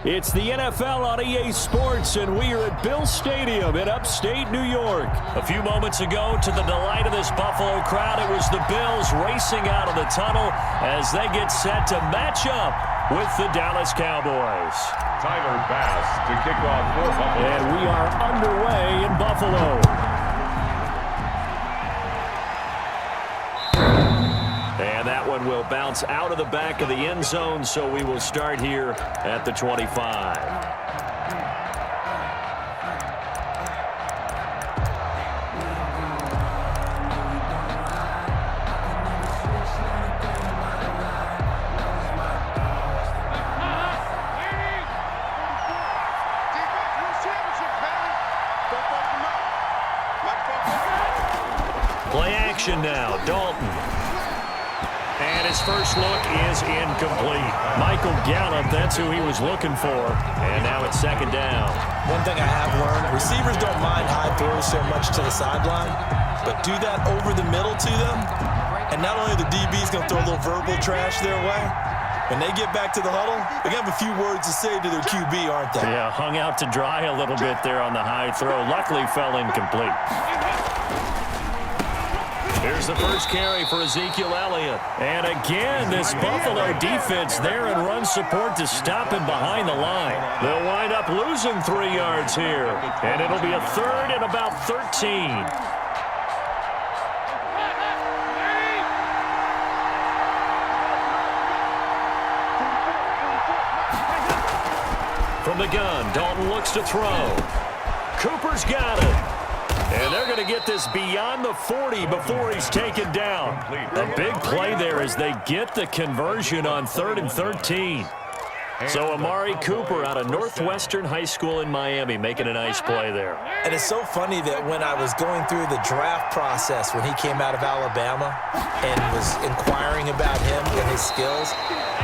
It's the NFL on EA Sports, and we are at Bill Stadium in upstate New York. A few moments ago, to the delight of this Buffalo crowd, it was the Bills racing out of the tunnel as they get set to match up with the Dallas Cowboys. Tyler Bass to kick off for Buffalo. And we are underway in Buffalo. And that one will bounce out of the back of the end zone, so we will start here at the 25. Play action now, Dalton. And his first look is incomplete. Michael Gallup, that's who he was looking for. And now it's second down. One thing I have learned, receivers don't mind high throws so much to the sideline, but do that over the middle to them, and not only the DB's going to throw a little verbal trash their way, when they get back to the huddle, they're going to have a few words to say to their QB, aren't they? Yeah, hung out to dry a little bit there on the high throw. Luckily fell incomplete. Here's the first carry for Ezekiel Elliott. And again, this Buffalo defense there in run support to stop him behind the line. They'll wind up losing 3 yards here. And it'll be a third and about 13. From the gun, Dalton looks to throw. Cooper's got it. And they're going to get this beyond the 40 before he's taken down. A big play there as they get the conversion on 3rd and 13. So Amari Cooper out of Northwestern High School in Miami making a nice play there. And it's so funny that when I was going through the draft process when he came out of Alabama and was inquiring about him and his skills,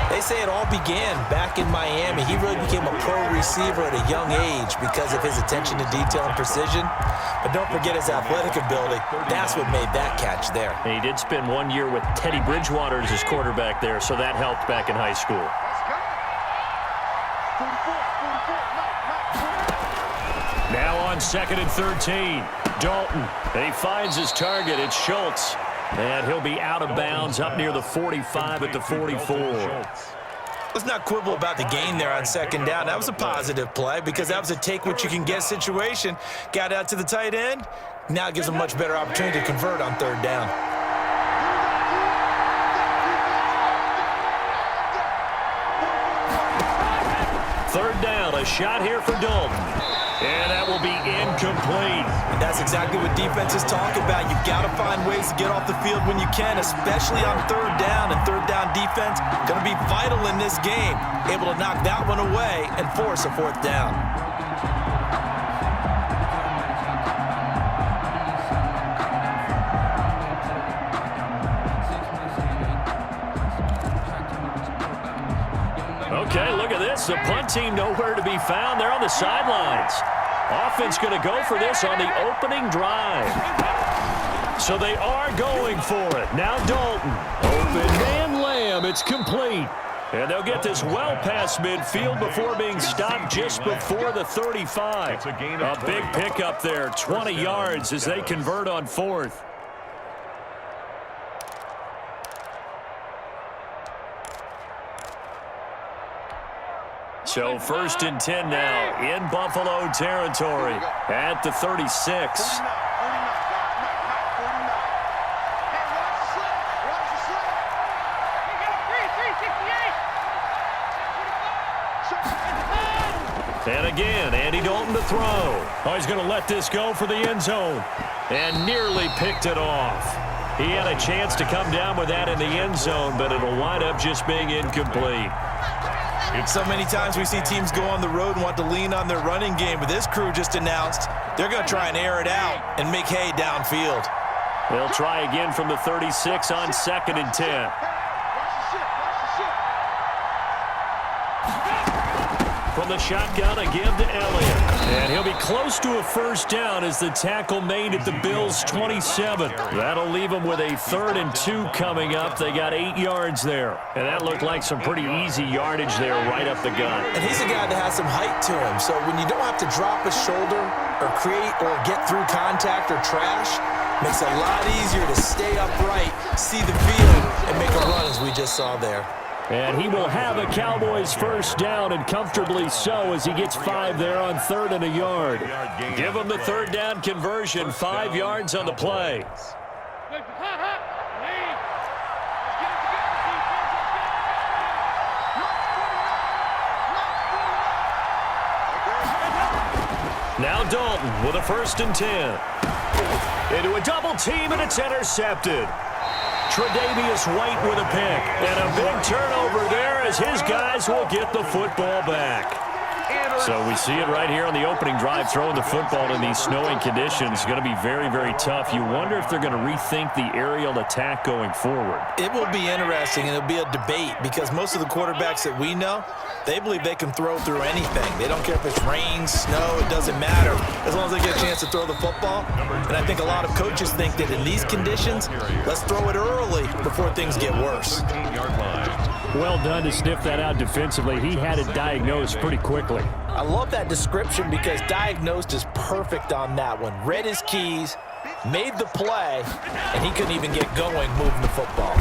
they say it all began back in Miami. He really became a pro receiver at a young age because of his attention to detail and precision. But don't forget his athletic ability. That's what made that catch there. And he did spend 1 year with Teddy Bridgewater as his quarterback there, so that helped back in high school. Now on 2nd and 13, Dalton. And he finds his target. It's Schultz. And he'll be out of bounds up near the 45 at the 44. Let's not quibble about the gain there on 2nd down. That was a positive play because that was a take-what-you-can-get situation. Got out to the tight end. Now it gives them a much better opportunity to convert on 3rd down. Third down, a shot here for Dalton. And that will be incomplete. And that's exactly what defenses talk about. You've got to find ways to get off the field when you can, especially on 3rd down. And 3rd down defense going to be vital in this game. Able to knock that one away and force a 4th down. Okay, look at this. The punt team nowhere to be found. They're on the sidelines. Offense going to go for this on the opening drive. So they are going for it. Now Dalton. Open man Lamb. It's complete. And they'll get this well past midfield before being stopped just before the 35. A big pickup there. 20 yards as they convert on 4th. So 1st and 10 now in Buffalo territory at the 36. And again, Andy Dalton to throw. Oh, he's going to let this go for the end zone. And nearly picked it off. He had a chance to come down with that in the end zone, but it'll wind up just being incomplete. So many times we see teams go on the road and want to lean on their running game, but this crew just announced they're going to try and air it out and make hay downfield. They'll try again from the 36 on 2nd and 10. From the shotgun, a give to Elliott. And he'll be close to a first down as the tackle made at the Bills' 27. That'll leave them with a 3rd and 2 coming up. They got 8 yards there. And that looked like some pretty easy yardage there right up the gut. And he's a guy that has some height to him. So when you don't have to drop a shoulder or create or get through contact or trash, makes it a lot easier to stay upright, see the field, and make a run as we just saw there. And he will have a Cowboys first down, and comfortably so, as he gets 5 there on 3rd and a yard. Give him the 3rd down conversion, 5 yards on the play. Now Dalton with a 1st and 10. Into a double team, and it's intercepted. Tre'Davious White with a pick, and a big turnover there as his guys will get the football back. So we see it right here on the opening drive, throwing the football in these snowing conditions. Going to be very, very tough. You wonder if they're going to rethink the aerial attack going forward. It will be interesting, and it'll be a debate because most of the quarterbacks that we know, they believe they can throw through anything. They don't care if it's rain, snow, it doesn't matter, as long as they get a chance to throw the football. And I think a lot of coaches think that in these conditions, let's throw it early before things get worse. Well done to sniff that out defensively. He had it diagnosed pretty quickly. I love that description because diagnosed is perfect on that one. Read his keys, made the play, and he couldn't even get going moving the football.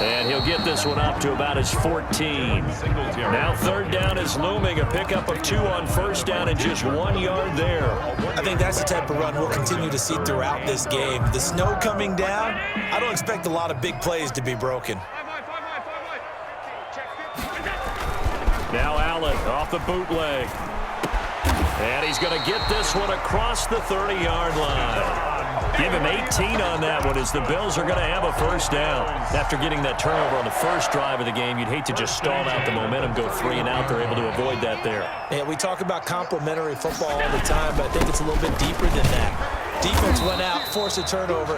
And he'll get this one up to about his 14. Now 3rd down is looming. A pickup of 2 on 1st down and just 1 yard there. I think that's the type of run we'll continue to see throughout this game. The snow coming down, I don't expect a lot of big plays to be broken. Now Allen off the bootleg. And he's going to get this one across the 30-yard line. Give him 18 on that one as the Bills are going to have a first down. After getting that turnover on the first drive of the game, you'd hate to just stall out the momentum, go 3 and out. They're able to avoid that there. Yeah, we talk about complementary football all the time, but I think it's a little bit deeper than that. Defense went out, forced a turnover,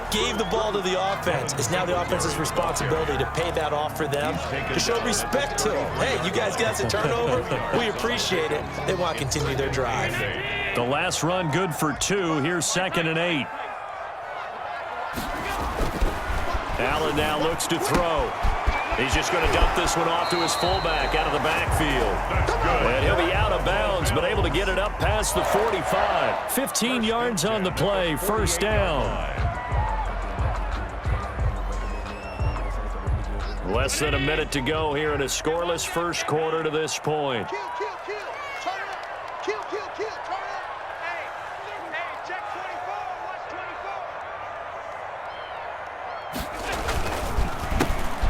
gave the ball to the offense. It's now the offense's responsibility to pay that off for them, to show respect to them. Hey, you guys got a turnover? We appreciate it. They want to continue their drive. The last run good for 2. Here's 2nd and 8. Allen now looks to throw. He's just going to dump this one off to his fullback out of the backfield. And he'll be out of bounds, but able to get it up past the 45. 15 yards on the play, first down. Less than a minute to go here in a scoreless first quarter to this point.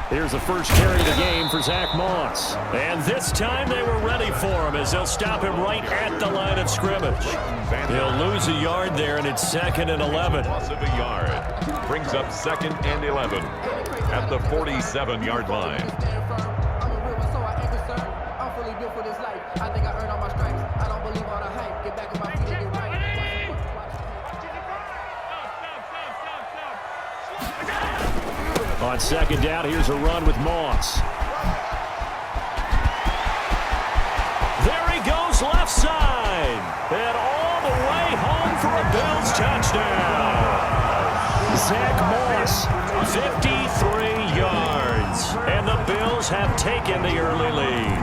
Here's the first carry of the game for Zach Moss. And this time they were ready for him as they'll stop him right at the line of scrimmage. He'll lose a yard there, and it's 2nd and 11. Loss of a yard. Brings up 2nd and 11 at the 47-yard line. On 2nd down, here's a run with Moss. There he goes left side. And all the way home for a Bills touchdown. Zach Moss, 53 yards. And the Bills have taken the early lead.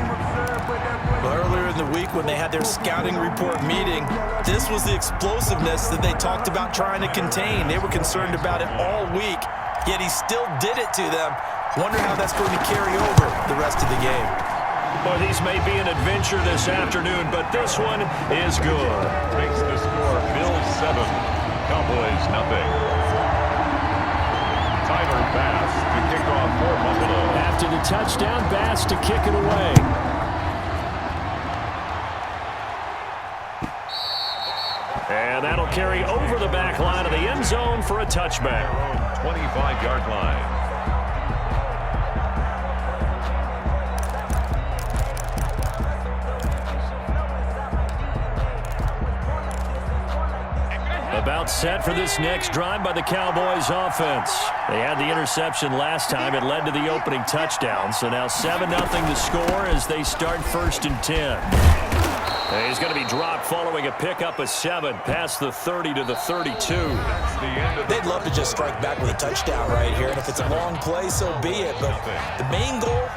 Earlier in the week when they had their scouting report meeting, this was the explosiveness that they talked about trying to contain. They were concerned about it all week. Yet he still did it to them. Wonder how that's going to carry over the rest of the game. Well, these may be an adventure this afternoon, but this one is good. Makes the score Bills 7, Cowboys nothing. Tyler Bass to kick off for Buffalo. After the touchdown, Bass to kick it away. And that'll carry over the back line of the end zone for a touchback. 25-yard line. About About set for this next drive by the Cowboys offense. They had the interception last time. It led to the opening touchdown. So now 7-0 the score as they start 1st and 10. He's going to be dropped following a pickup of 7 past the 30 to the 32. They'd love to just strike back with a touchdown right here. And if it's a long play, so be it. But the main goal,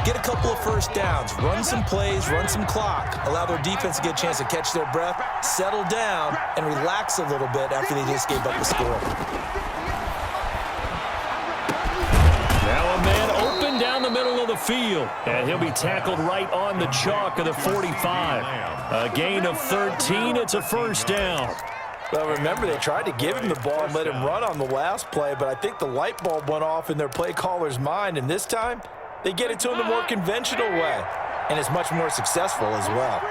get a couple of first downs, run some plays, run some clock, allow their defense to get a chance to catch their breath, settle down, and relax a little bit after they just gave up the score. Now a man open down the middle of the field, and he'll be tackled right on the chalk of the 45. A gain of 13. It's a first down. Well, remember, they tried to give him the ball and let him run on the last play, but I think the light bulb went off in their play caller's mind, and this time they get it to him the more conventional way, and it's much more successful as well.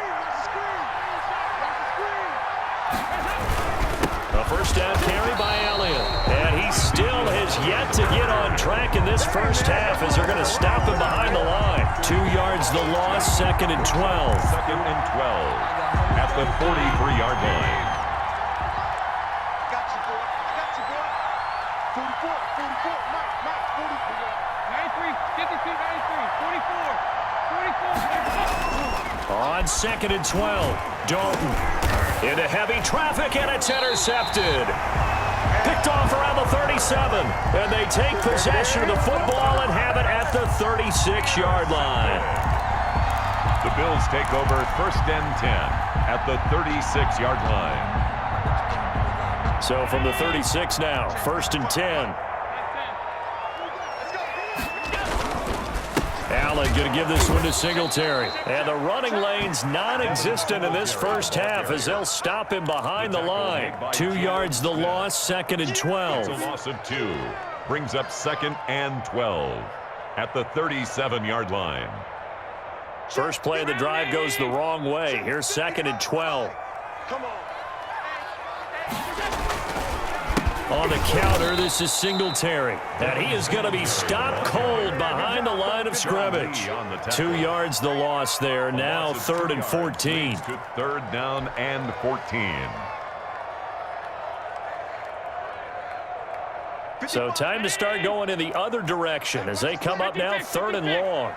A first down carry by Elliott, and he still has yet to get on track in this first half as they're going to stop him behind the line. 2 yards the loss, 2nd and 12. 2nd and 12 at the 43-yard line. On 2nd and 12, Dalton into heavy traffic, and it's intercepted. Picked off around the 37, and they take possession of the football and have it at the 36-yard line. The Bills take over 1st and 10 at the 36-yard line. So from the 36 now, 1st and 10. Allen going to give this one to Singletary. And the running lane's non-existent in this first half as they'll stop him behind the line. 2 yards the loss, 2nd and 12. It's a loss of 2. Brings up 2nd and 12 at the 37-yard line. First play of the drive goes the wrong way. Here's 2nd and 12. On the counter, this is Singletary. And he is going to be stopped cold behind the line of scrimmage. 2 yards the loss there. Now 3rd and 14. 3rd down and 14. So time to start going in the other direction as they come up now 3rd and long.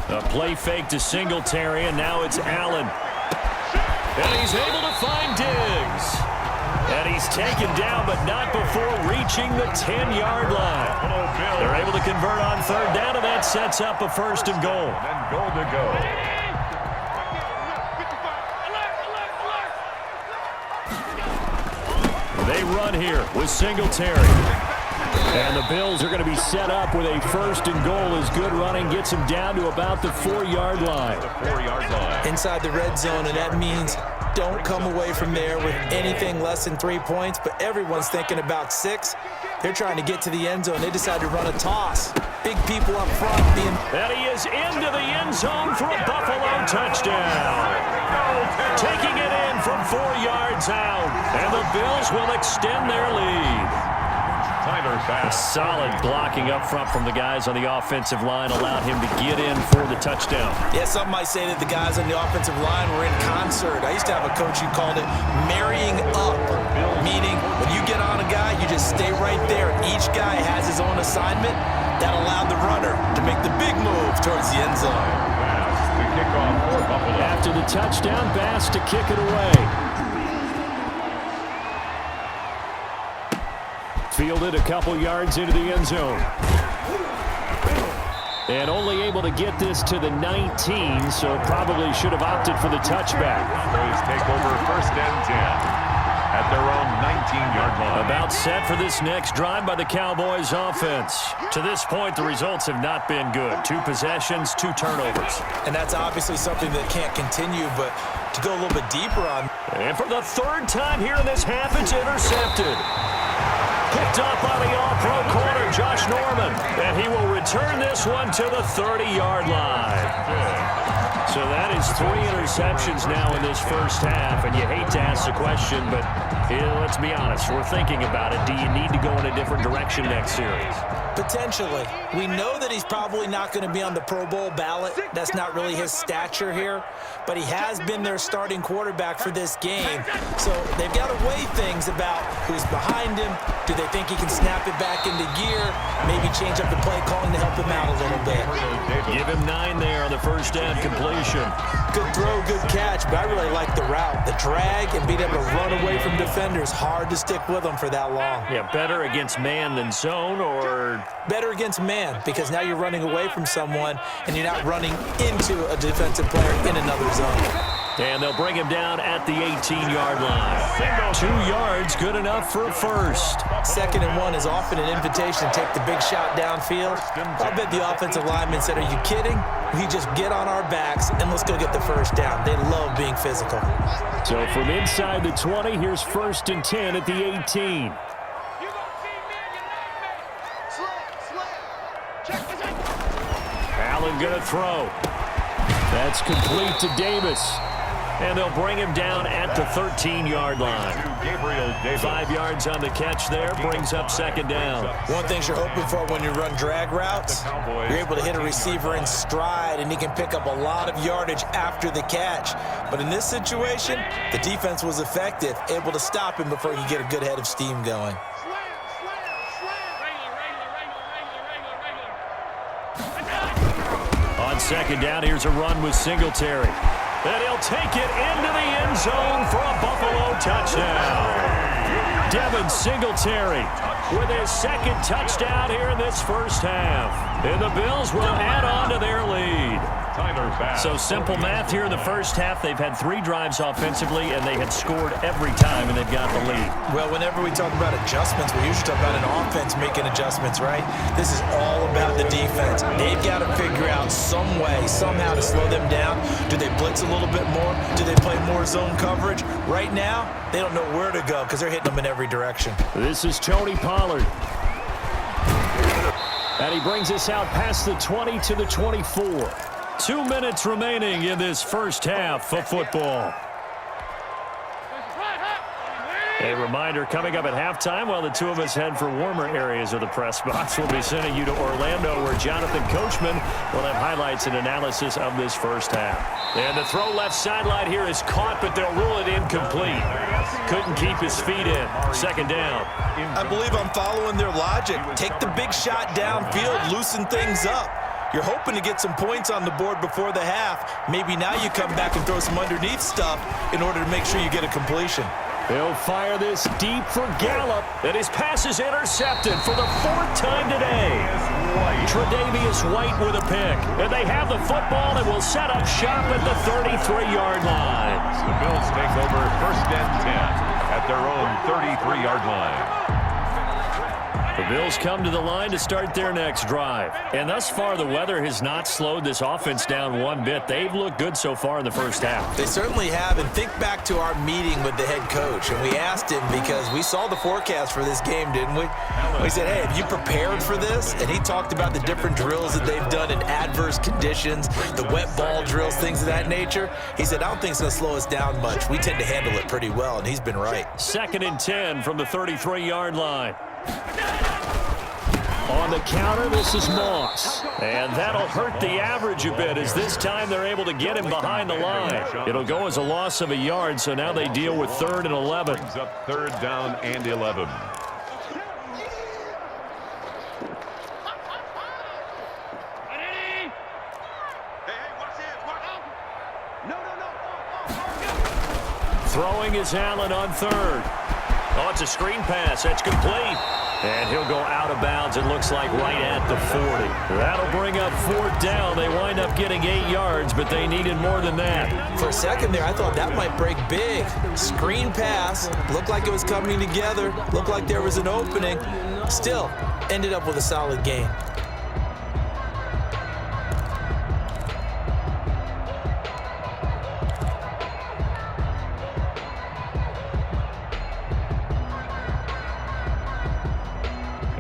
A play fake to Singletary, and now it's Allen. And he's able to find Diggs. And he's taken down, but not before reaching the 10-yard line. They're able to convert on 3rd down, and that sets up a 1st and goal. And goal to go. They run here with Singletary. And the Bills are going to be set up with a 1st and goal as good running gets them down to about the 4-yard line. The 4-yard line. Inside the red zone, and that means don't come away from there with anything less than 3 points, but everyone's thinking about 6. They're trying to get to the end zone. They decide to run a toss. Big people up front. And he is into the end zone for a Buffalo touchdown. Taking it in from 4 yards out, and the Bills will extend their lead. Solid blocking up front from the guys on the offensive line allowed him to get in for the touchdown. Yeah, some might say that the guys on the offensive line were in concert. I used to have a coach who called it marrying up, meaning when you get on a guy, you just stay right there. Each guy has his own assignment. That allowed the runner to make the big move towards the end zone. After the touchdown, Bass to kick it away. Fielded a couple yards into the end zone. And only able to get this to the 19, so probably should have opted for the touchback. Cowboys take over 1st and 10 at their own 19-yard line. About set for this next drive by the Cowboys offense. To this point, the results have not been good. 2 possessions, 2 turnovers. And that's obviously something that can't continue, but to go a little bit deeper on. And for the 3rd time here in this half, it's intercepted. Picked up by the all-pro corner, Josh Norman. And he will return this one to the 30-yard line. So that is 3 interceptions now in this first half. And you hate to ask the question, but let's be honest. We're thinking about it. Do you need to go in a different direction next series? Potentially. We know that he's probably not going to be on the Pro Bowl ballot. That's not really his stature here. But he has been their starting quarterback for this game. So they've got to weigh things about who's behind him. Do they think he can snap it back into gear? Maybe change up the play calling to help him out a little bit. Give him 9 there on the first down completion. Good throw, good catch, but I really like the route. The drag and being able to run away from defenders. Hard to stick with them for that long. Yeah, better against man than zone, or? Better against man, because now you're running away from someone and you're not running into a defensive player in another zone. And they'll bring him down at the 18-yard line. 2 yards, good enough for a first. 2nd and 1 is often an invitation to take the big shot downfield. I bet the offensive lineman said, "Are you kidding? We just get on our backs and let's go get the first down." They love being physical. So from inside the 20, here's 1st and 10 at the 18. Allen going to throw. That's complete to Davis. And they'll bring him down at the 13-yard line. 5 yards on the catch there, brings up 2nd down. One thing you're hoping for when you run drag routes, you're able to hit a receiver in stride, and he can pick up a lot of yardage after the catch. But in this situation, the defense was effective, able to stop him before he could get a good head of steam going. On 2nd down, here's a run with Singletary. And he'll take it into the end zone for a Buffalo touchdown. Devin Singletary with his 2nd touchdown here in this first half. And the Bills will add on to their lead. So simple math here in the first half. They've had 3 drives offensively, and they had scored every time, and they've got the lead. Well, whenever we talk about adjustments, we usually talk about an offense making adjustments, right? This is all about the defense. They've got to figure out some way, somehow to slow them down. Do they blitz a little bit more? Do they play more zone coverage? Right now, they don't know where to go because they're hitting them in every direction. This is Tony Pollard. And he brings us out past the 20 to the 24. 2 minutes remaining in this first half of football. A reminder, coming up at halftime, while the two of us head for warmer areas of the press box, we'll be sending you to Orlando, where Jonathan Coachman will have highlights and analysis of this first half. And the throw left sideline here is caught, but they'll rule it incomplete. Couldn't keep his feet in. 2nd down. I believe I'm following their logic. Take the big shot downfield, loosen things up. You're hoping to get some points on the board before the half. Maybe now you come back and throw some underneath stuff in order to make sure you get a completion. He'll fire this deep for Gallup, and his pass is intercepted for the 4th time today. Tre'Davious White with a pick, and they have the football and will set up shop at the 33-yard line. The Bills take over 1st and 10 at their own 33-yard line. The Bills come to the line to start their next drive. And thus far, the weather has not slowed this offense down one bit. They've looked good so far in the first half. They certainly have. And think back to our meeting with the head coach. And we asked him, because we saw the forecast for this game, didn't we? We said, "Hey, have you prepared for this?" And he talked about the different drills that they've done in adverse conditions, the wet ball drills, things of that nature. He said, "I don't think it's going to slow us down much. We tend to handle it pretty well." And he's been right. 2nd and 10 from the 33-yard line. On the counter, this is Moss. And that'll hurt the average a bit, as this time they're able to get him behind the line. It'll go as a loss of a yard, so now they deal with 3rd and 11. Brings up 3rd down and 11. Throwing is Allen on 3rd. Oh, it's a screen pass. That's complete. And he'll go out of bounds, it looks like, right at the 40. That'll bring up 4th down. They wind up getting 8 yards, but they needed more than that. For a second there, I thought that might break big. Screen pass. Looked like it was coming together. Looked like there was an opening. Still, ended up with a solid gain.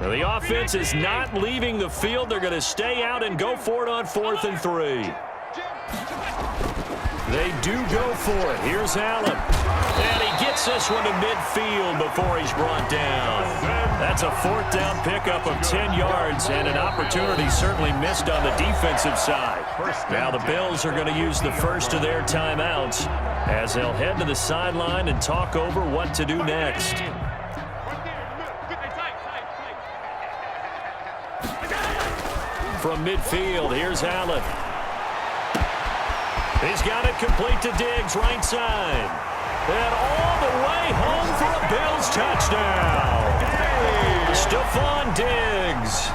The offense is not leaving the field. They're going to stay out and go for it on 4th and 3. They do go for it. Here's Allen. And he gets Takes this one to midfield before he's brought down. That's a 4th down pickup of 10 yards and an opportunity certainly missed on the defensive side. Now the Bills are going to use the first of their timeouts as they'll head to the sideline and talk over what to do next. From midfield, here's Allen. He's got it complete to Diggs, right side. And all the way home for a Bills touchdown. Stephon Diggs,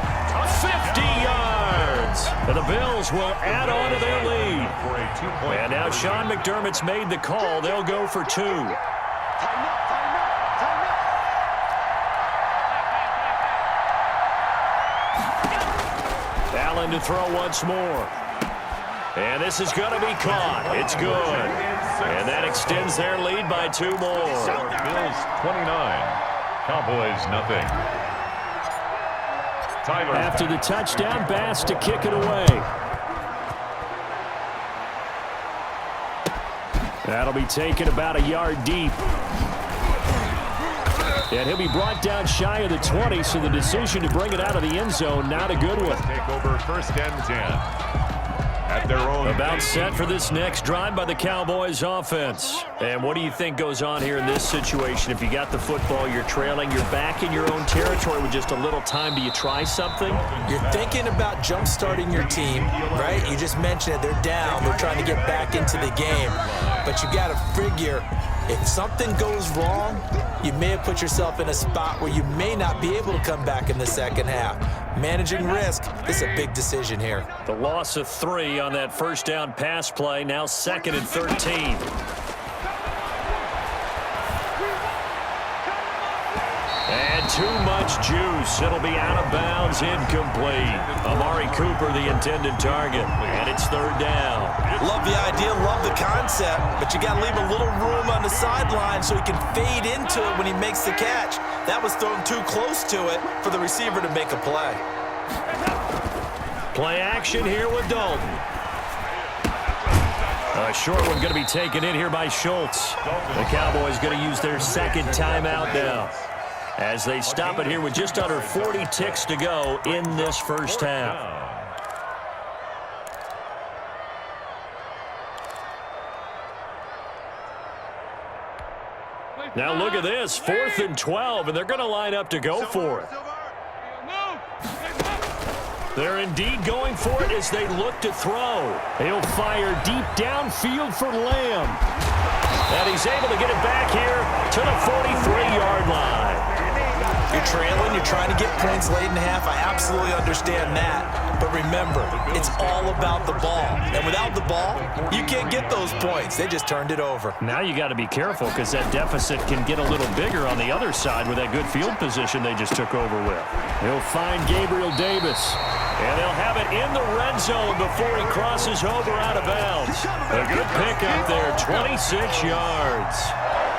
50 yards. And the Bills will add on to their lead. And now Sean McDermott's made the call. They'll go for 2. Allen to throw once more. And this is going to be caught. It's good. And that extends their lead by 2 more. Bills 29, Cowboys nothing. Tyler. After the touchdown, Bass to kick it away. That'll be taken about a yard deep. And he'll be brought down shy of the 20, so the decision to bring it out of the end zone, not a good one. Take over 1st and 10. At their own About set for this next drive by the Cowboys offense. And what do you think goes on here in this situation? If you got the football, you're trailing, you're back in your own territory with just a little time. Do you try something? You're thinking about jump-starting your team, right? You just mentioned it. They're down. They're trying to get back into the game. But you got to figure, if something goes wrong, you may have put yourself in a spot where you may not be able to come back in the second half. Managing risk is a big decision here. The loss of 3 on that 1st down pass play, now 2nd and 13. And too much juice. It'll be out of bounds, incomplete. Amari Cooper, the intended target, and it's 3rd down. Love the idea, love the concept, but you got to leave a little room on the sideline so he can fade into it when he makes the catch. That was thrown too close to it for the receiver to make a play. Play action here with Dalton. A short one going to be taken in here by Schultz. The Cowboys going to use their 2nd timeout now as they stop it here with just under 40 ticks to go in this 1st half. Now look at this, 4th and 12, and they're going to line up to go for it. They're indeed going for it as they look to throw. He'll fire deep downfield for Lamb. And he's able to get it back here to the 43-yard line. You're trailing, you're trying to get points late in the half. I absolutely understand that. But remember, it's all about the ball. And without the ball, you can't get those points. They just turned it over. Now you got to be careful because that deficit can get a little bigger on the other side with that good field position they just took over with. He'll find Gabriel Davis. And they'll have it in the red zone before he crosses over out of bounds. A good pickup there, 26 yards.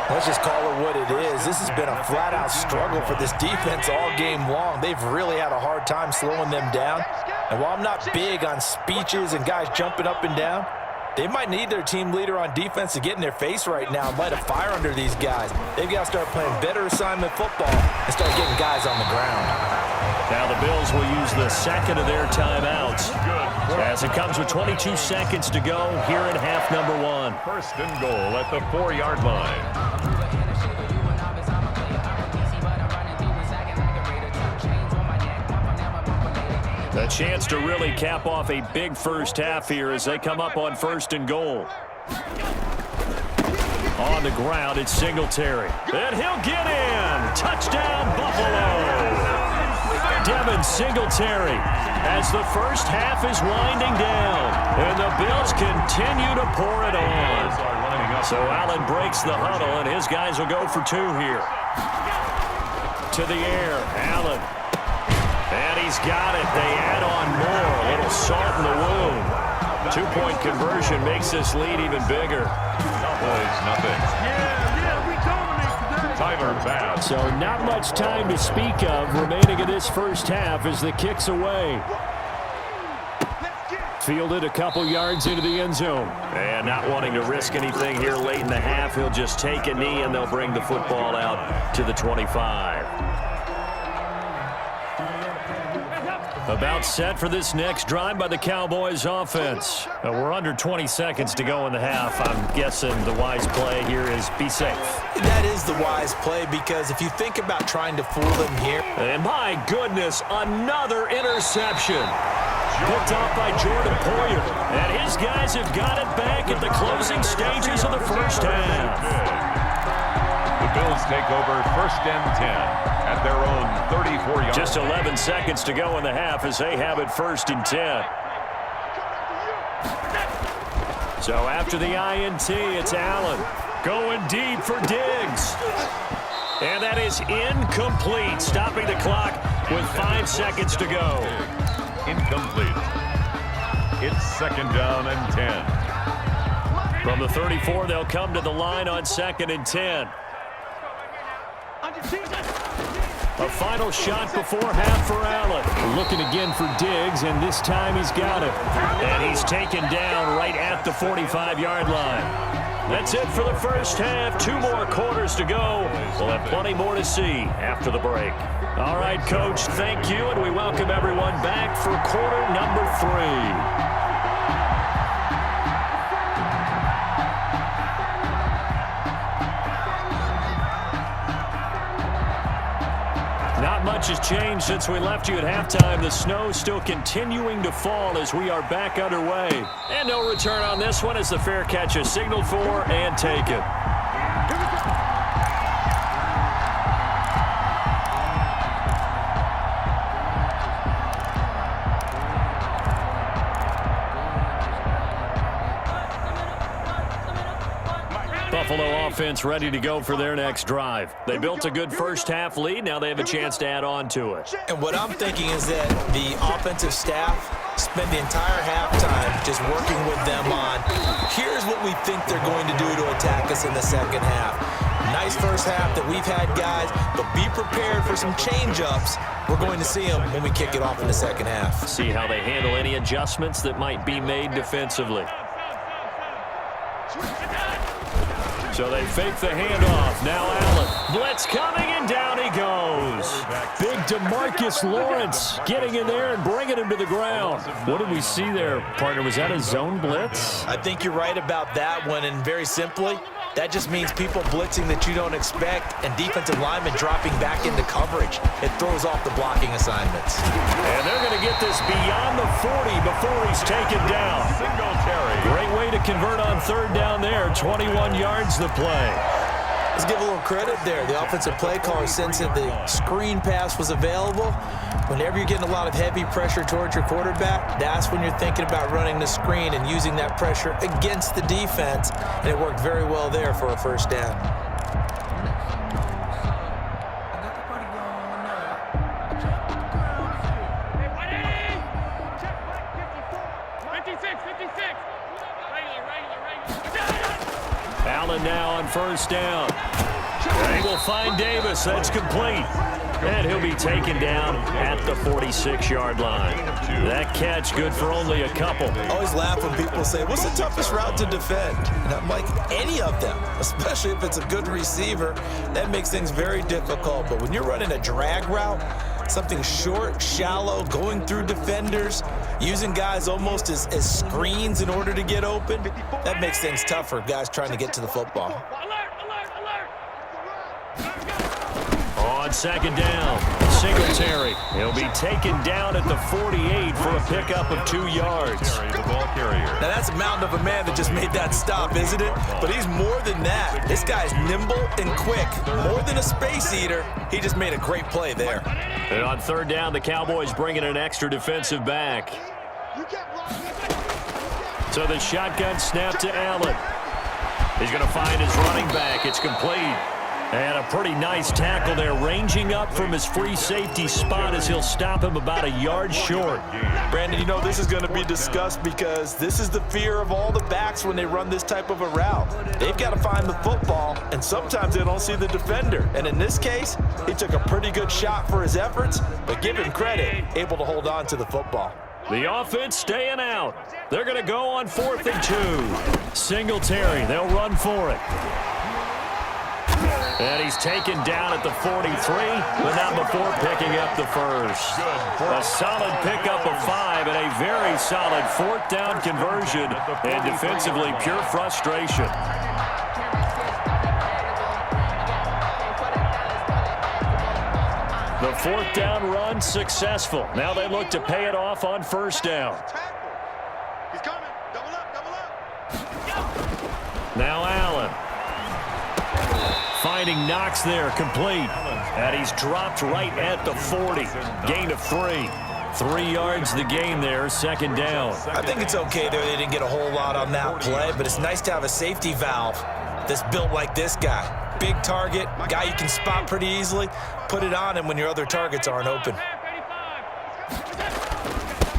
Let's just call it what it is. This has been a flat-out struggle for this defense all game long. They've really had a hard time slowing them down. And while I'm not big on speeches and guys jumping up and down, they might need their team leader on defense to get in their face right now and light a fire under these guys. They've got to start playing better assignment football and start getting guys on the ground. Now the Bills will use the 2nd of their timeouts as it comes with 22 seconds to go here in half number 1. 1st and goal at the 4-yard line. A chance to really cap off a big 1st half here as they come up on 1st and goal. On the ground, it's Singletary. And he'll get in. Touchdown, Buffalo. Devin Singletary as the 1st half is winding down. And the Bills continue to pour it on. So Allen breaks the huddle, and his guys will go for 2 here. To the air, Allen. And he's got it. They add on more. A little salt in the wound. 2-point conversion makes this lead even bigger. Cowboys nothing. Tyler Bass. So not much time to speak of remaining in this 1st half as the kick's away. Fielded a couple yards into the end zone. And not wanting to risk anything here late in the half, he'll just take a knee, and they'll bring the football out to the 25. About set for this next drive by the Cowboys offense. We're under 20 seconds to go in the half. I'm guessing the wise play here is be safe. That is the wise play, because if you think about trying to fool them here. And my goodness, another interception. Picked off by Jordan Poyer. And his guys have got it back at the closing stages of the first half. The Bills take over 1st and 10 at their own 34-yard. Just 11 seconds to go in the half as they have it 1st and 10. So after the INT, it's Allen going deep for Diggs. And that is incomplete, stopping the clock with 5 seconds to go. Incomplete. It's 2nd down and 10. From the 34, they'll come to the line on 2nd and 10. A final shot before half for Allen. Looking again for Diggs, and this time he's got it. And he's taken down right at the 45-yard line. That's it for the first half. 2 more quarters to go. We'll have plenty more to see after the break. All right, Coach, thank you, and we welcome everyone back for quarter number 3. Not much has changed since we left you at halftime. The snow still continuing to fall as we are back underway. And no return on this one as the fair catch is signaled for and taken. Buffalo offense ready to go for their next drive. They built a good first half lead. Now they have a chance to add on to it. And what I'm thinking is that the offensive staff spend the entire halftime just working with them on, here's what we think they're going to do to attack us in the second half. Nice first half that we've had, guys, but be prepared for some change-ups. We're going to see them when we kick it off in the second half. See how they handle any adjustments that might be made defensively. So they fake the handoff. Now Allen. Blitz coming, and down he goes. Big DeMarcus Lawrence getting in there and bringing him to the ground. What did we see there, partner? Was that a zone blitz? I think you're right about that one, and very simply, that just means people blitzing that you don't expect and defensive linemen dropping back into coverage. It throws off the blocking assignments. And they're going to get this beyond the 40 before he's taken down. Great way to convert on 3rd down there. 21 yards the play. Let's give a little credit there. The offensive play caller sensed that the screen pass was available. Whenever you're getting a lot of heavy pressure towards your quarterback, that's when you're thinking about running the screen and using that pressure against the defense. And it worked very well there for a 1st down. Allen now on 1st down. They will find Davis. That's complete. And he'll be taken down at the 46-yard line. That catch good for only a couple. I always laugh when people say, what's the toughest route to defend? And I'm like, any of them, especially if it's a good receiver. That makes things very difficult. But when you're running a drag route, something short, shallow, going through defenders, using guys almost as screens in order to get open, that makes things tough for guys trying to get to the football. On 2nd down, Singletary. He'll be taken down at the 48 for a pickup of 2 yards. Now that's a mountain of a man that just made that stop, isn't it? But he's more than that. This guy's nimble and quick. More than a space eater, he just made a great play there. And on 3rd down, the Cowboys bring in an extra defensive back. So the shotgun snap to Allen. He's going to find his running back. It's complete. And a pretty nice tackle there, ranging up from his free safety spot as he'll stop him about a yard short. Brandon, you know this is going to be discussed because this is the fear of all the backs when they run this type of a route. They've got to find the football, and sometimes they don't see the defender. And in this case, he took a pretty good shot for his efforts, but give him credit, able to hold on to the football. The offense staying out. They're going to go on 4th and 2. Singletary, they'll run for it. And he's taken down at the 43, but not before picking up the first. A solid pickup of 5 and a very solid 4th down conversion, and defensively pure frustration. The 4th down run successful. Now they look to pay it off on 1st down. He's coming. Double up, double up. Now Allen. Finding Knox there, complete. And he's dropped right at the 40. Gain of 3. 3 yards the gain there, 2nd down. I think it's okay there. They didn't get a whole lot on that play, but it's nice to have a safety valve that's built like this guy. Big target, guy you can spot pretty easily. Put it on him when your other targets aren't open.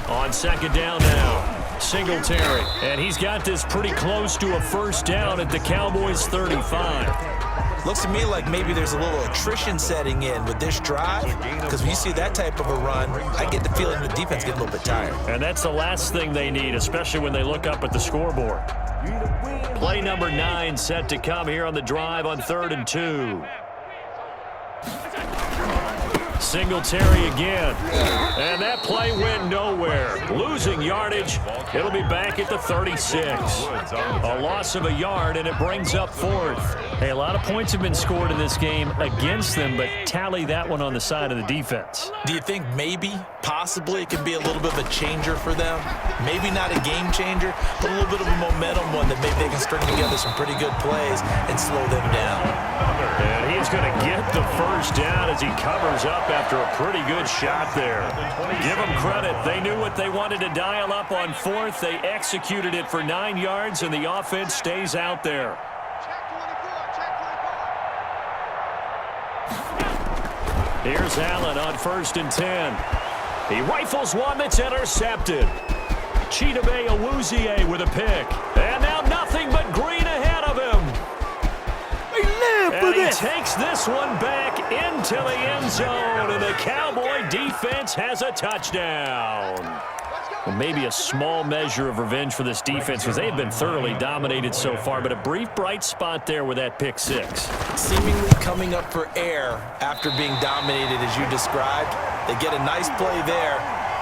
On 2nd down now, Singletary. And he's got this pretty close to a 1st down at the Cowboys' 35. Looks to me like maybe there's a little attrition setting in with this drive, because when you see that type of a run, I get the feeling the defense gets a little bit tired. And that's the last thing they need, especially when they look up at the scoreboard. Play number 9 set to come here on the drive on 3rd and 2. Singletary again. And that play went nowhere. Losing yardage. It'll be back at the 36. A loss of a yard, and it brings up 4th. Hey, a lot of points have been scored in this game against them, but tally that one on the side of the defense. Do you think maybe, possibly, it can be a little bit of a changer for them? Maybe not a game changer, but a little bit of a momentum one that maybe they can string together some pretty good plays and slow them down. And he's going to get the 1st down as he covers up after a pretty good shot there. Give them credit. They knew what they wanted to dial up on 4th. They executed it for 9 yards, and the offense stays out there. Here's Allen on 1st and 10. He rifles one that's intercepted. Chidobe Awuzie with a pick. And now nothing but green ahead of him. And he takes this one back into the end zone, and the Cowboy defense has a touchdown. Well, maybe a small measure of revenge for this defense, because they've been thoroughly dominated so far, but a brief bright spot there with that pick 6. Seemingly coming up for air after being dominated as you described. They get a nice play there.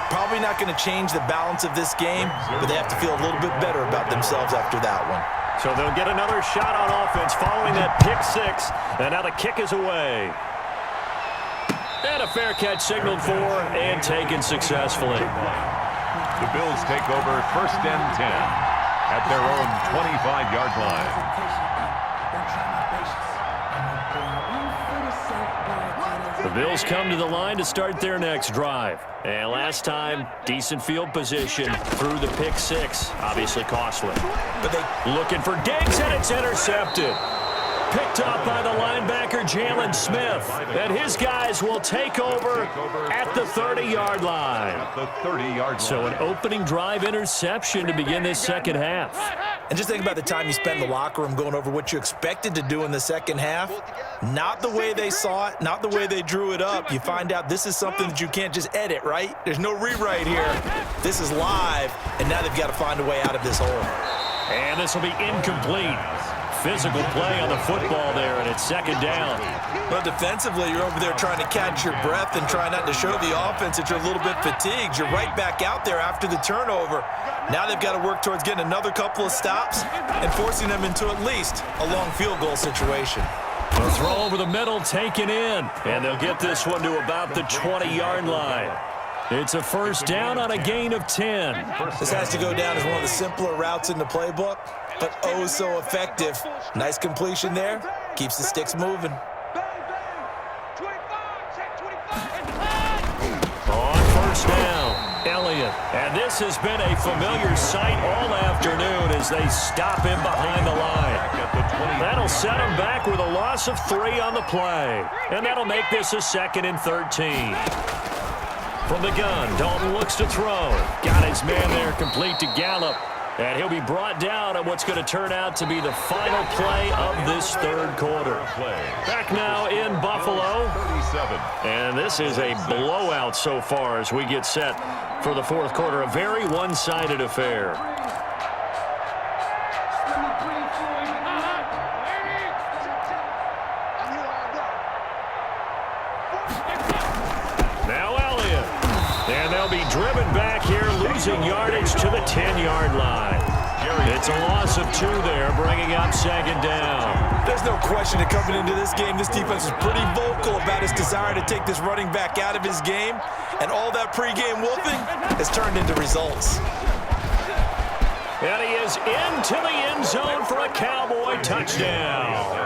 Probably not going to change the balance of this game, but they have to feel a little bit better about themselves after that one. So they'll get another shot on offense following that pick 6, and now the kick is away. And a fair catch signaled for and taken successfully. The Bills take over 1st and 10 at their own 25-yard line. The Bills come to the line to start their next drive. And last time, decent field position through the pick 6. Obviously costly. But they looking for Diggs, and it's intercepted. Picked up by the linebacker, Jalen Smith. And his guys will take over at the 30-yard line. So an opening drive interception to begin this 2nd half. And just think about the time you spent in the locker room going over what you expected to do in the 2nd half. Not the way they saw it, not the way they drew it up. You find out this is something that you can't just edit, right? There's no rewrite here. This is live, and now they've got to find a way out of this hole. And this will be incomplete. Physical play on the football there, and it's 2nd down. Well, defensively, you're over there trying to catch your breath and try not to show the offense that you're a little bit fatigued. You're right back out there after the turnover. Now they've got to work towards getting another couple of stops and forcing them into at least a long field goal situation. A throw over the middle, taken in, and they'll get this one to about the 20-yard line. It's a 1st down on a gain of 10. This has to go down as one of the simpler routes in the playbook, but oh so effective. Nice completion there. Keeps the sticks moving. On 1st down, Elliott. And this has been a familiar sight all afternoon as they stop him behind the line. That'll set him back with a loss of 3 on the play. And that'll make this a 2nd and 13. From the gun, Dalton looks to throw. Got his man there complete to Gallup. And he'll be brought down on what's going to turn out to be the final play of this third quarter. Back now in Buffalo. And this is a blowout so far as we get set for the fourth quarter. A very one-sided affair. Now Elliott. And they'll be driven back here, losing yardage to the 10-yard line. It's a loss of 2 there, bringing up second down. There's no question that coming into this game, this defense is pretty vocal about its desire to take this running back out of his game, and all that pregame wolfing has turned into results. And he is into the end zone for a Cowboy touchdown.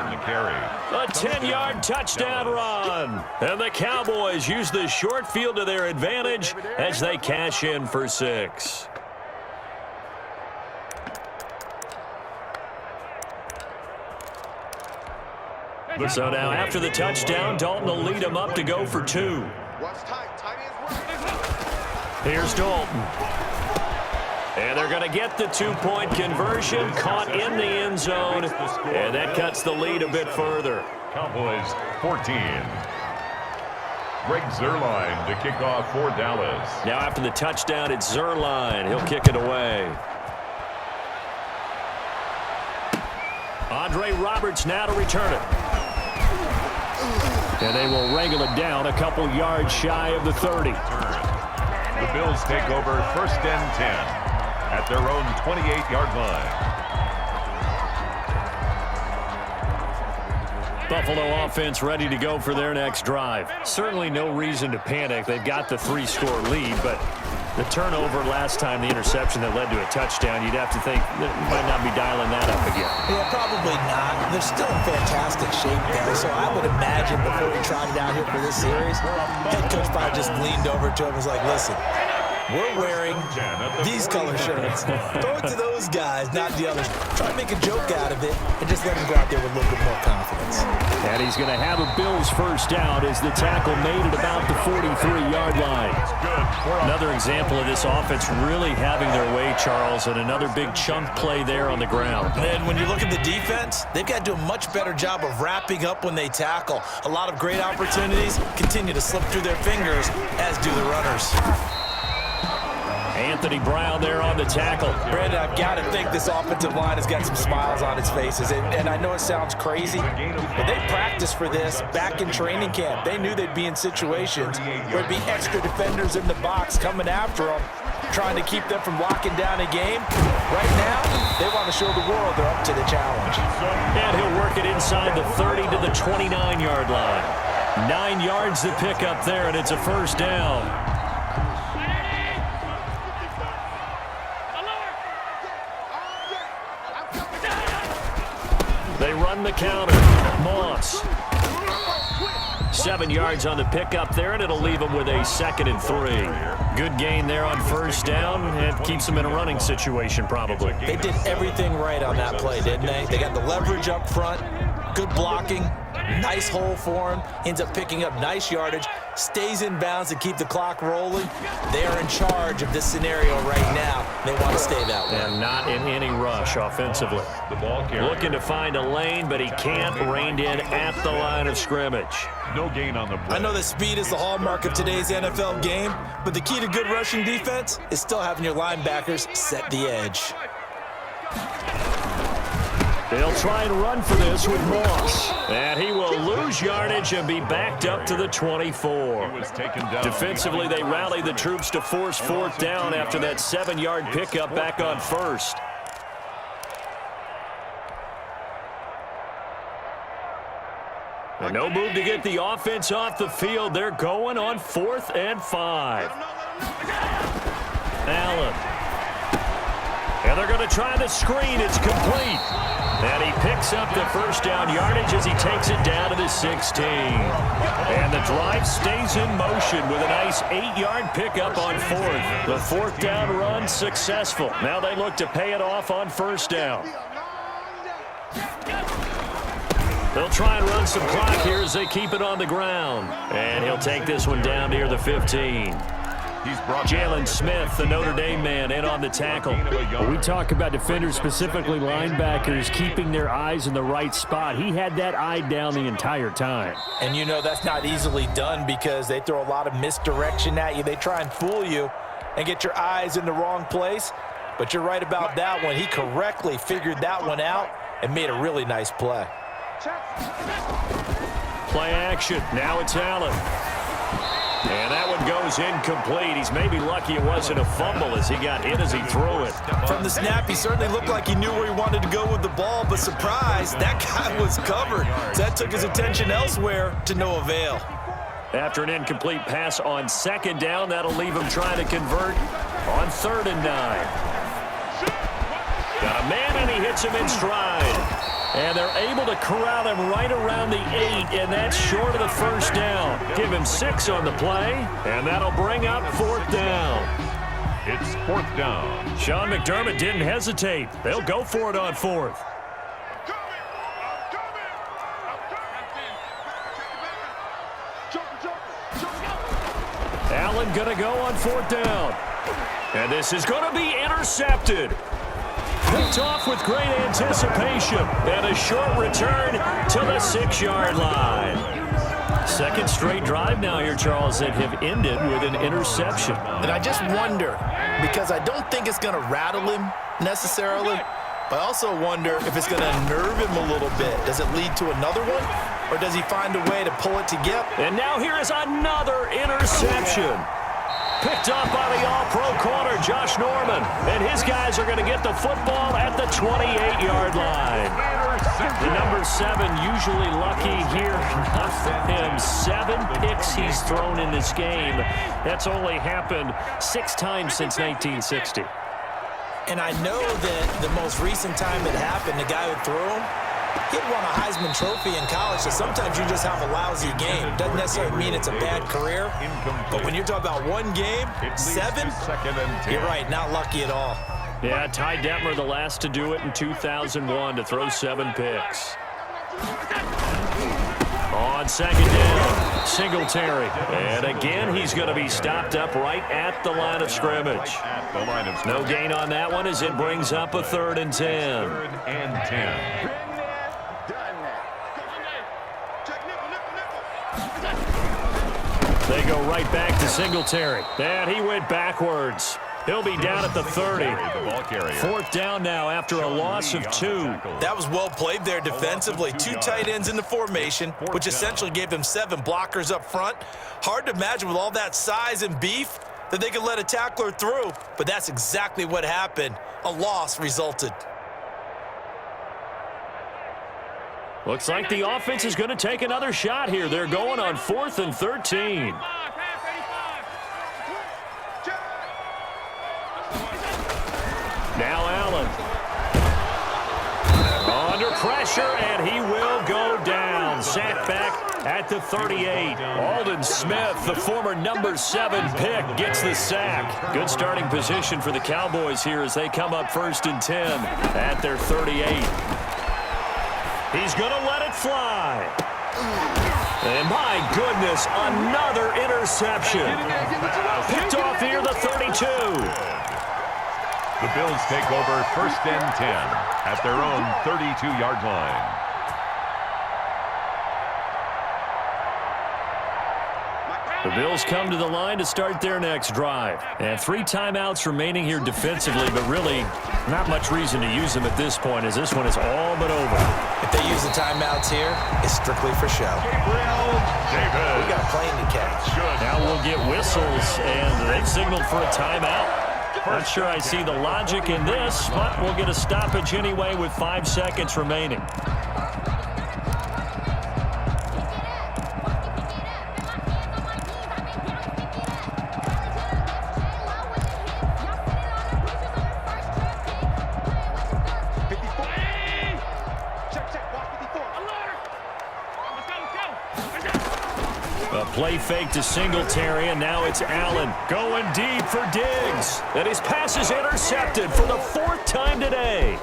A 10-yard touchdown run. And the Cowboys use the short field to their advantage as they cash in for 6. So now after the touchdown, Dalton will lead him up to go for 2. Here's Dalton. And they're going to get the 2-point conversion, caught in the end zone, and that cuts the lead a bit further. Cowboys 14. Greg Zuerlein to kick off for Dallas. Now after the touchdown, it's Zuerlein. He'll kick it away. Andre Roberts now to return it. And they will wrangle it down a couple yards shy of the 30. The Bills take over first and 10. At their own 28-yard line. Buffalo offense ready to go for their next drive. Certainly no reason to panic. They've got the 3-score lead, but the turnover last time, the interception that led to a touchdown, you'd have to think that might not be dialing that up again. Yeah, probably not. They're still in fantastic shape, guys. So I would imagine before we trotted out here for this series, head coach probably just leaned over to him and was like, listen, we're wearing these color shirts. Throw it to those guys, not the others. Try to make a joke out of it and just let them go out there with a little bit more confidence. And he's going to have a Bills first down as the tackle made at about the 43-yard line. Another example of this offense really having their way, Charles, and another big chunk play there on the ground. And when you look at the defense, they've got to do a much better job of wrapping up when they tackle. A lot of great opportunities continue to slip through their fingers, as do the runners. Anthony Brown there on the tackle. Brandon, I've got to think this offensive line has got some smiles on its faces. And I know it sounds crazy, but they practiced for this back in training camp. They knew they'd be in situations where there'd be extra defenders in the box coming after them, trying to keep them from locking down a game. Right now, they want to show the world they're up to the challenge. And he'll work it inside the 30 to the 29-yard line. 9 yards to pick up there, and it's a first down. They run the counter. Moss. 7 yards on the pickup there, and it'll leave them with a 2nd and 3. Good gain there on first down. It keeps them in a running situation, probably. They did everything right on that play, didn't they? They got the leverage up front, good blocking, nice hole for him, ends up picking up nice yardage, stays in bounds to keep the clock rolling. They are in charge of this scenario right now. They want to stay that way. And not in any rush offensively. The ball carrier. Looking to find a lane, but he can't. Reined in at the line of scrimmage. No gain on the play. I know that speed is the hallmark of today's NFL game, but the key to good rushing defense is still having your linebackers set the edge. They'll try and run for this with Moss. And he will lose yardage and be backed up to the 24. He was taken down. Defensively, they rallied the troops to force fourth down after that 7-yard pickup back on first. And no move to get the offense off the field. They're going on 4th and 5. Allen. And they're going to try the screen. It's complete. And he picks up the first down yardage as he takes it down to the 16. And the drive stays in motion with a nice 8-yard pickup on 4th. The 4th down run successful. Now they look to pay it off on first down. They'll try and run some clock here as they keep it on the ground. And he'll take this one down near the 15. He's brought Jalen Smith, the Notre Dame man, in on the tackle. When we talk about defenders, specifically linebackers, keeping their eyes in the right spot. He had that eye down the entire time. And you know that's not easily done because they throw a lot of misdirection at you. They try and fool you and get your eyes in the wrong place. But you're right about that one. He correctly figured that one out and made a really nice play. Play action. Now it's Allen. And that one goes incomplete. He's maybe lucky it wasn't a fumble as he got hit as he threw it. From the snap, he certainly looked like he knew where he wanted to go with the ball, but surprise, that guy was covered. So that took his attention elsewhere to no avail. After an incomplete pass on second down, that'll leave him trying to convert on 3rd and 9. Got a man, and he hits him in stride. And they're able to corral him right around the 8, and that's short of the first down. Give him 6 on the play, and that'll bring up 4th down. It's 4th down. Sean McDermott didn't hesitate. They'll go for it on 4th. Allen going to go on 4th down. And this is going to be intercepted. Picked off with great anticipation. And a short return to the 6-yard line. Second straight drive now here, Charles, that have ended with an interception. And I just wonder, because I don't think it's going to rattle him necessarily, but I also wonder if it's going to unnerve him a little bit. Does it lead to another one, or does he find a way to pull it together? And now here is another interception. Picked up by the all-pro corner, Josh Norman. And his guys are going to get the football at the 28-yard line. The number 7 usually lucky here. Not for him. 7 picks he's thrown in this game. That's only happened 6 times since 1960. And I know that the most recent time it happened, the guy who threw him, he'd won a Heisman Trophy in college, so sometimes you just have a lousy game. Doesn't necessarily mean it's a bad career, but when you're talking about one game, 7, you're right, not lucky at all. Yeah, Ty Detmer, the last to do it in 2001, to throw 7 picks. On 2nd down, Singletary. And again, he's going to be stopped up right at the line of scrimmage. No gain on that one as it brings up a 3rd and 10. 3rd and 10. They go right back to Singletary. And he went backwards. He'll be down at the 30. 4th down now after a loss of 2. That was well played there defensively. 2 tight ends in the formation, which essentially gave them 7 blockers up front. Hard to imagine with all that size and beef that they could let a tackler through, but that's exactly what happened. A loss resulted. Looks like the offense is going to take another shot here. They're going on 4th and 13. Now Allen. Under pressure, and he will go down. Sacked back at the 38. Aldon Smith, the former number 7 pick, gets the sack. Good starting position for the Cowboys here as they come up 1st and 10 at their 38. He's going to let it fly. And my goodness, another interception. Picked off here, the 32. The Bills take over 1st and 10 at their own 32-yard line. The Bills come to the line to start their next drive. And 3 timeouts remaining here defensively, but really not much reason to use them at this point as this one is all but over. If they use the timeouts here, it's strictly for show. Davis. We got a plane to catch. Now we'll get whistles, and they've signaled for a timeout. Not sure I see the logic in this, but we'll get a stoppage anyway with 5 seconds remaining. Play fake to Singletary, and now it's Allen going deep for Diggs. And his pass is intercepted for the 4th time today.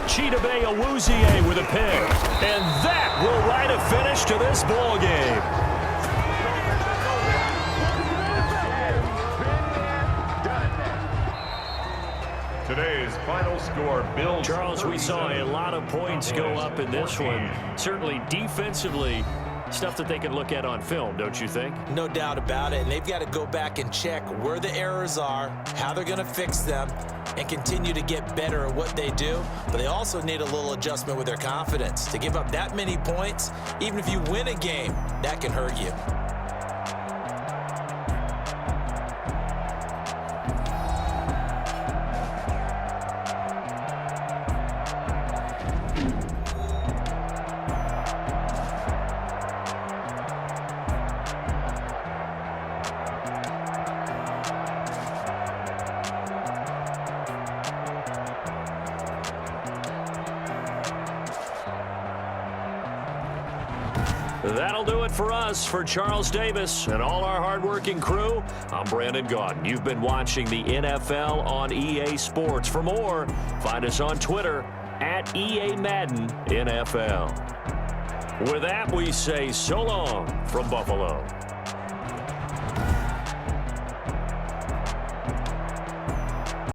Chidobe Awuzie with a pick. And that will write a finish to this ball game. Today's final score, Bills. Charles, we saw a lot of points go up in this one. Certainly defensively, stuff that they can look at on film, don't you think? No doubt about it. And they've got to go back and check where the errors are, how they're going to fix them, and continue to get better at what they do. But they also need a little adjustment with their confidence. To give up that many points, even if you win a game, that can hurt you. That'll do it for us. For Charles Davis and all our hardworking crew, I'm Brandon Gaudin. You've been watching the NFL on EA Sports. For more, find us on Twitter at EA Madden NFL. With that, we say so long from Buffalo.